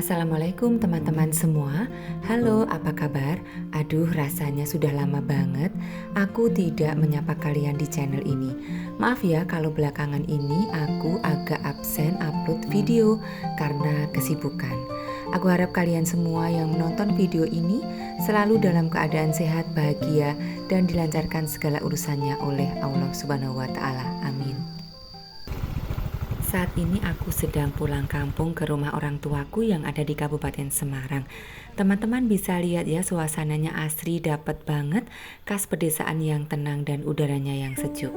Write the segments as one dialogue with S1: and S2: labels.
S1: Assalamualaikum teman-teman semua. Halo, apa kabar? Aduh, rasanya sudah lama banget aku tidak menyapa kalian di channel ini. Maaf ya kalau belakangan ini aku agak absen upload video karena kesibukan. Aku harap kalian semua yang menonton video ini selalu dalam keadaan sehat, bahagia, dan dilancarkan segala urusannya oleh Allah Subhanahu wa Ta'ala. Amin. Saat ini aku sedang pulang kampung ke rumah orang tuaku yang ada di Kabupaten Semarang. Teman-teman bisa lihat ya, suasananya asri, dapat banget, khas pedesaan yang tenang dan udaranya yang sejuk.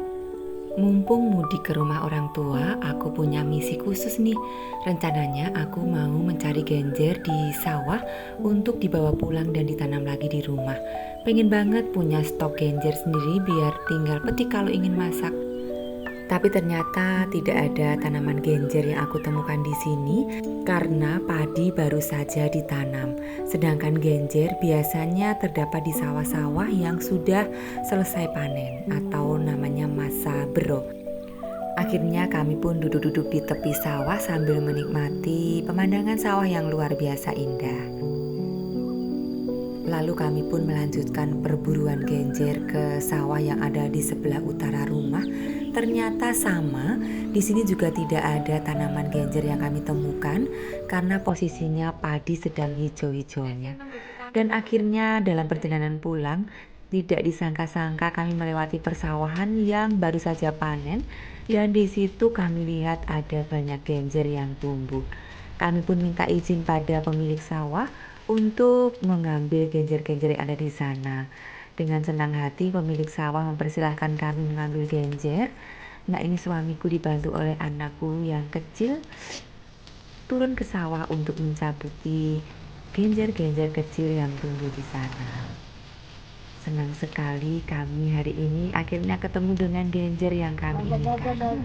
S1: Mumpung mudik ke rumah orang tua, aku punya misi khusus nih. Rencananya aku mau mencari genjer di sawah untuk dibawa pulang dan ditanam lagi di rumah. Pengen banget punya stok genjer sendiri biar tinggal petik kalau ingin masak. Tapi ternyata tidak ada tanaman genjer yang aku temukan di sini karena padi baru saja ditanam. Sedangkan genjer biasanya terdapat di sawah-sawah yang sudah selesai panen atau namanya masa bero. Akhirnya kami pun duduk-duduk di tepi sawah sambil menikmati pemandangan sawah yang luar biasa indah. Lalu kami pun melanjutkan perburuan genjer ke sawah yang ada di sebelah utara rumah. Ternyata sama, di sini juga tidak ada tanaman genjer yang kami temukan karena posisinya padi sedang hijau-hijaunya. Dan akhirnya dalam perjalanan pulang, tidak disangka-sangka kami melewati persawahan yang baru saja panen dan di situ kami lihat ada banyak genjer yang tumbuh. Kami pun minta izin pada pemilik sawah untuk mengambil genjer-genjer yang ada di sana. Dengan senang hati pemilik sawah mempersilahkan kami mengambil genjer. Nah, ini suamiku dibantu oleh anakku yang kecil turun ke sawah untuk mencabuti genjer-genjer kecil yang tumbuh di sana. Senang sekali kami hari ini akhirnya ketemu dengan genjer yang kami inginkan.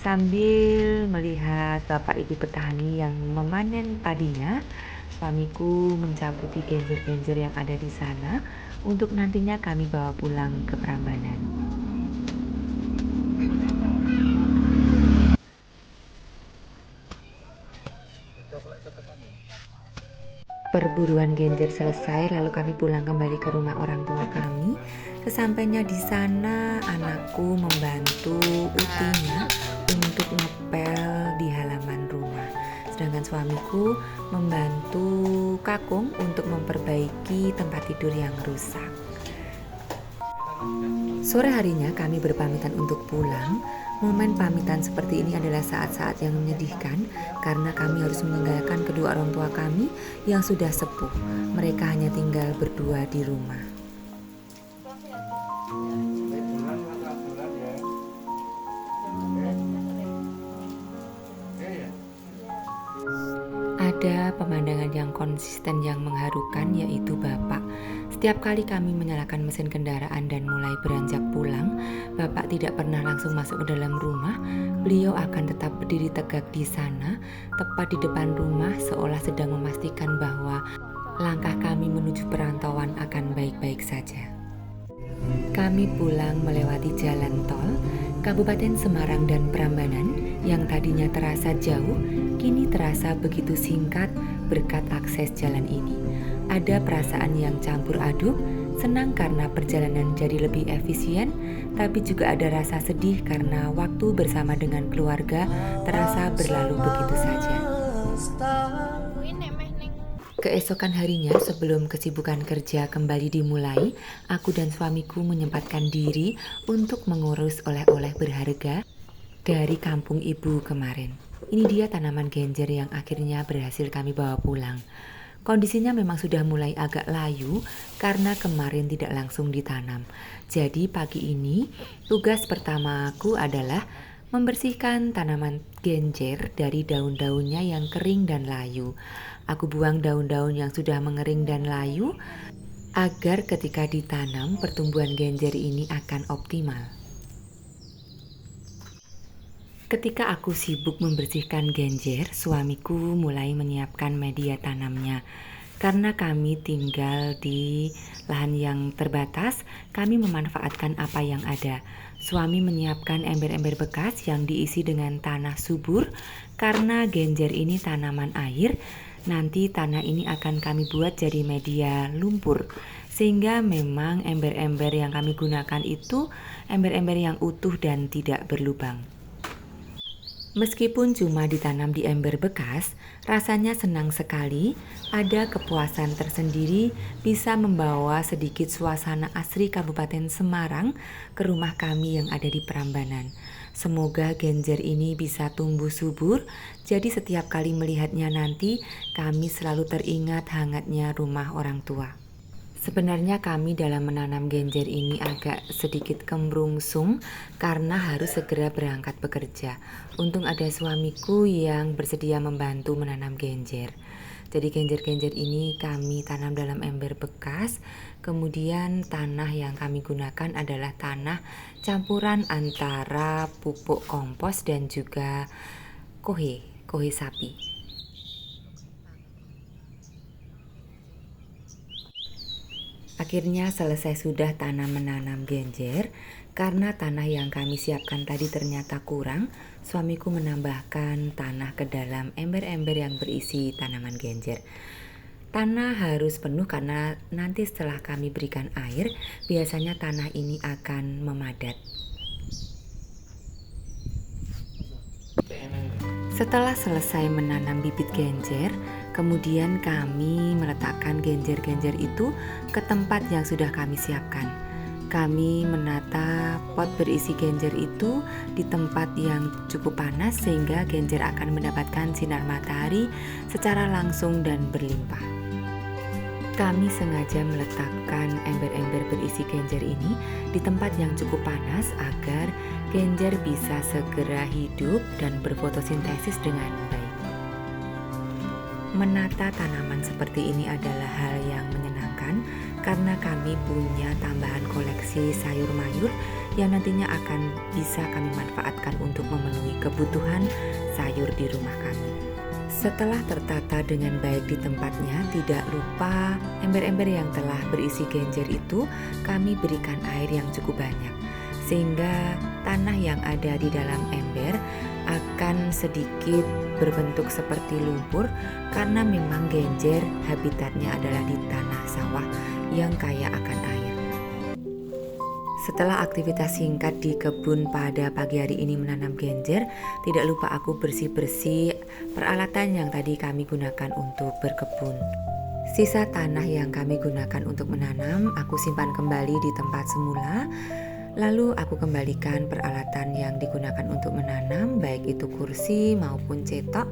S1: Sambil melihat bapak ibu petani yang memanen padinya, suamiku mencabuti genjer-genjer yang ada di sana untuk nantinya kami bawa pulang ke Prambanan. Perburuan genjer selesai, lalu kami pulang kembali ke rumah orang tua kami. Sesampainya di sana, anakku membantu utinya untuk ngepel di halaman rumah. Sedangkan suamiku membantu kakung untuk memperbaiki tempat tidur yang rusak. Sore harinya kami berpamitan untuk pulang. Momen pamitan seperti ini adalah saat-saat yang menyedihkan karena kami harus meninggalkan kedua orang tua kami yang sudah sepuh. Mereka hanya tinggal berdua di rumah. Ada pemandangan yang konsisten yang mengharukan, yaitu Bapak. Setiap kali kami menyalakan mesin kendaraan dan mulai beranjak pulang, Bapak tidak pernah langsung masuk ke dalam rumah. Beliau akan tetap berdiri tegak di sana, tepat di depan rumah, seolah sedang memastikan bahwa langkah kami menuju perantauan akan baik-baik saja. Kami pulang melewati jalan tol Kabupaten Semarang dan Prambanan yang tadinya terasa jauh, kini terasa begitu singkat berkat akses jalan ini. Ada perasaan yang campur aduk, senang karena perjalanan jadi lebih efisien, tapi juga ada rasa sedih karena waktu bersama dengan keluarga terasa berlalu begitu saja. Keesokan harinya sebelum kesibukan kerja kembali dimulai, aku dan suamiku menyempatkan diri untuk mengurus oleh-oleh berharga dari kampung ibu kemarin. Ini dia tanaman genjer yang akhirnya berhasil kami bawa pulang. Kondisinya memang sudah mulai agak layu karena kemarin tidak langsung ditanam. Jadi pagi ini tugas pertama aku adalah membersihkan tanaman genjer dari daun-daunnya yang kering dan layu. Aku buang daun-daun yang sudah mengering dan layu agar ketika ditanam pertumbuhan genjer ini akan optimal. Ketika aku sibuk membersihkan genjer, suamiku mulai menyiapkan media tanamnya. Karena kami tinggal di lahan yang terbatas, kami memanfaatkan apa yang ada. Suami menyiapkan ember-ember bekas yang diisi dengan tanah subur. Karena genjer ini tanaman air, nanti tanah ini akan kami buat jadi media lumpur. Sehingga memang ember-ember yang kami gunakan itu ember-ember yang utuh dan tidak berlubang. Meskipun cuma ditanam di ember bekas, rasanya senang sekali, ada kepuasan tersendiri bisa membawa sedikit suasana asri Kabupaten Semarang ke rumah kami yang ada di Prambanan. Semoga genjer ini bisa tumbuh subur, jadi setiap kali melihatnya nanti kami selalu teringat hangatnya rumah orang tua. Sebenarnya kami dalam menanam genjer ini agak sedikit kemrungsung karena harus segera berangkat bekerja. Untung ada suamiku yang bersedia membantu menanam genjer. Jadi genjer-genjer ini kami tanam dalam ember bekas. Kemudian tanah yang kami gunakan adalah tanah campuran antara pupuk kompos dan juga kohe sapi. Akhirnya selesai sudah menanam genjer. Karena tanah yang kami siapkan tadi ternyata kurang, suamiku menambahkan tanah ke dalam ember-ember yang berisi tanaman genjer. Tanah harus penuh karena nanti setelah kami berikan air, biasanya tanah ini akan memadat. Setelah selesai menanam bibit genjer, kemudian kami meletakkan genjer-genjer itu ke tempat yang sudah kami siapkan. Kami menata pot berisi genjer itu di tempat yang cukup panas sehingga genjer akan mendapatkan sinar matahari secara langsung dan berlimpah. Kami sengaja meletakkan ember-ember berisi genjer ini di tempat yang cukup panas agar genjer bisa segera hidup dan berfotosintesis dengan baik. Menata tanaman seperti ini adalah hal yang menyenangkan karena kami punya tambahan koleksi sayur mayur yang nantinya akan bisa kami manfaatkan untuk memenuhi kebutuhan sayur di rumah kami. Setelah tertata dengan baik di tempatnya, tidak lupa ember-ember yang telah berisi genjer itu kami berikan air yang cukup banyak, sehingga tanah yang ada di dalam ember akan sedikit berbentuk seperti lumpur karena memang genjer habitatnya adalah di tanah sawah yang kaya akan air. Setelah aktivitas singkat di kebun pada pagi hari ini menanam genjer, tidak lupa aku bersih-bersih peralatan yang tadi kami gunakan untuk berkebun. Sisa tanah yang kami gunakan untuk menanam, aku simpan kembali di tempat semula. Lalu aku kembalikan peralatan yang digunakan untuk menanam, baik itu kursi maupun cetok.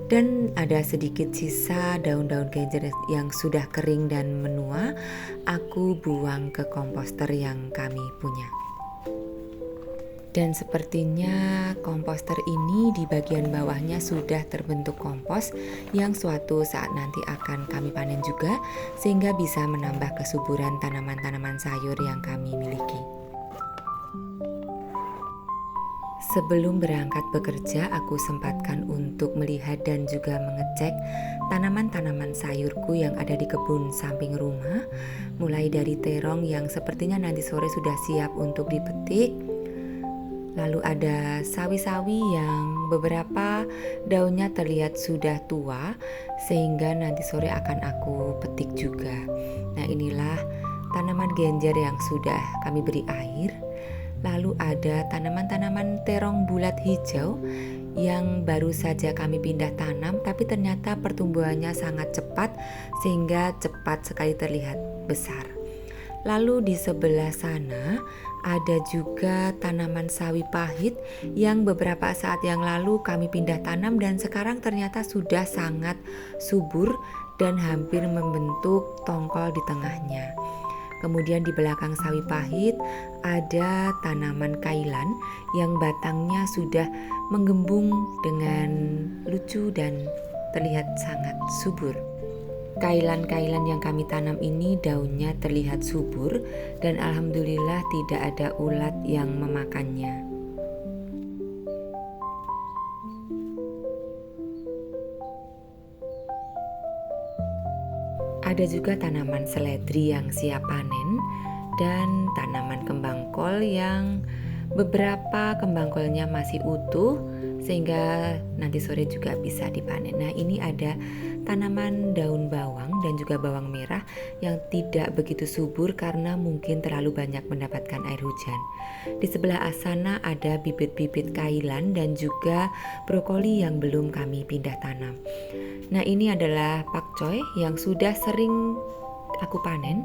S1: Dan ada sedikit sisa daun-daun genjer yang sudah kering dan menua, aku buang ke komposter yang kami punya. Dan sepertinya komposter ini di bagian bawahnya sudah terbentuk kompos yang suatu saat nanti akan kami panen juga, sehingga bisa menambah kesuburan tanaman-tanaman sayur yang kami miliki. Sebelum berangkat bekerja, aku sempatkan untuk melihat dan juga mengecek tanaman-tanaman sayurku yang ada di kebun samping rumah, mulai dari terong yang sepertinya nanti sore sudah siap untuk dipetik. Lalu ada sawi-sawi yang beberapa daunnya terlihat sudah tua, sehingga nanti sore akan aku petik juga. Nah, inilah tanaman genjer yang sudah kami beri air. Lalu ada tanaman-tanaman terong bulat hijau yang baru saja kami pindah tanam, tapi ternyata pertumbuhannya sangat cepat sehingga cepat sekali terlihat besar. Lalu di sebelah sana ada juga tanaman sawi pahit yang beberapa saat yang lalu kami pindah tanam dan sekarang ternyata sudah sangat subur dan hampir membentuk tongkol di tengahnya. Kemudian di belakang sawi pahit ada tanaman kailan yang batangnya sudah menggembung dengan lucu dan terlihat sangat subur. Kailan-kailan yang kami tanam ini daunnya terlihat subur dan alhamdulillah tidak ada ulat yang memakannya. Ada juga tanaman seledri yang siap panen dan tanaman kembang kol yang Beberapa kembang kolnya masih utuh sehingga nanti sore juga bisa dipanen. Nah, ini ada tanaman daun bawang dan juga bawang merah yang tidak begitu subur karena mungkin terlalu banyak mendapatkan air hujan. Di sebelah sana ada bibit-bibit kailan dan juga brokoli yang belum kami pindah tanam. Nah, ini adalah pakcoy yang sudah sering aku panen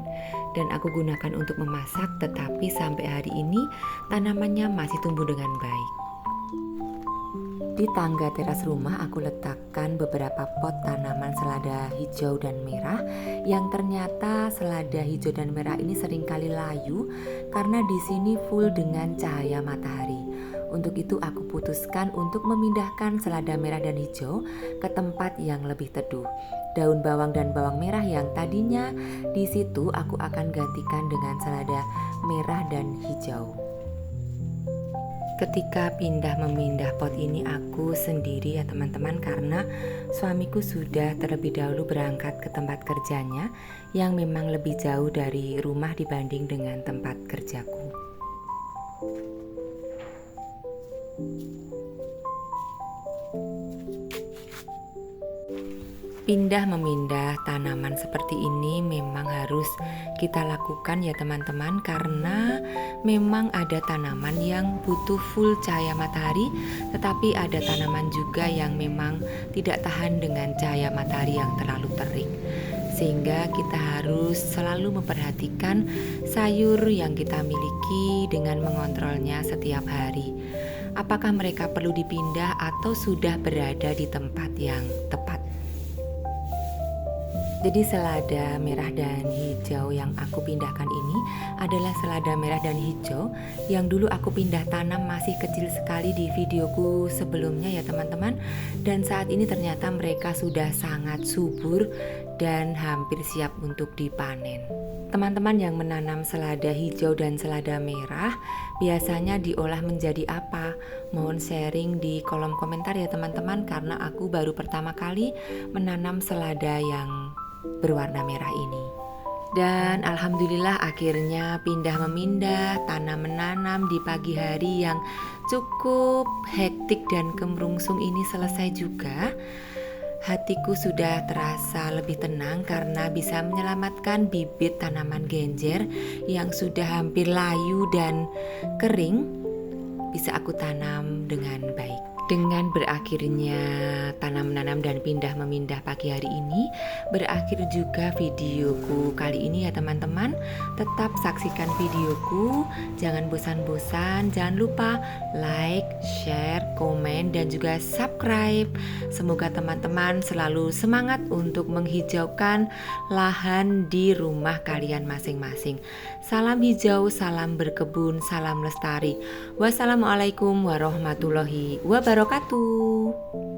S1: dan aku gunakan untuk memasak, tetapi sampai hari ini tanamannya masih tumbuh dengan baik. Di tangga teras rumah aku letakkan beberapa pot tanaman selada hijau dan merah yang ternyata selada hijau dan merah ini seringkali layu karena di sini full dengan cahaya matahari. Untuk itu aku putuskan untuk memindahkan selada merah dan hijau ke tempat yang lebih teduh. Daun bawang dan bawang merah yang tadinya di situ aku akan gantikan dengan selada merah dan hijau. Ketika memindah pot ini aku sendiri ya teman-teman, karena suamiku sudah terlebih dahulu berangkat ke tempat kerjanya yang memang lebih jauh dari rumah dibanding dengan tempat kerjaku. Memindah tanaman seperti ini memang harus kita lakukan ya teman-teman, karena memang ada tanaman yang butuh full cahaya matahari, tetapi ada tanaman juga yang memang tidak tahan dengan cahaya matahari yang terlalu terik. Sehingga kita harus selalu memperhatikan sayur yang kita miliki dengan mengontrolnya setiap hari. Apakah mereka perlu dipindah atau sudah berada di tempat yang tepat? Jadi selada merah dan hijau yang aku pindahkan ini adalah selada merah dan hijau yang dulu aku pindah tanam masih kecil sekali di videoku sebelumnya ya teman-teman. Dan saat ini ternyata mereka sudah sangat subur dan hampir siap untuk dipanen. Teman-teman yang menanam selada hijau dan selada merah biasanya diolah menjadi apa? Mohon sharing di kolom komentar ya teman-teman, karena aku baru pertama kali menanam selada yang berwarna merah ini. Dan alhamdulillah akhirnya memindah, tanam menanam di pagi hari yang cukup hektik dan kemerungsung ini selesai juga. Hatiku sudah terasa lebih tenang karena bisa menyelamatkan bibit tanaman genjer yang sudah hampir layu dan kering bisa aku tanam dengan baik. Dengan berakhirnya tanam menanam dan memindah pagi hari ini, berakhir juga videoku kali ini ya teman-teman. Tetap saksikan videoku, jangan bosan-bosan, jangan lupa like, share, komen, dan juga subscribe. Semoga teman-teman selalu semangat untuk menghijaukan lahan di rumah kalian masing-masing. Salam hijau, salam berkebun, salam lestari. Wassalamualaikum warahmatullahi wabarakatuh.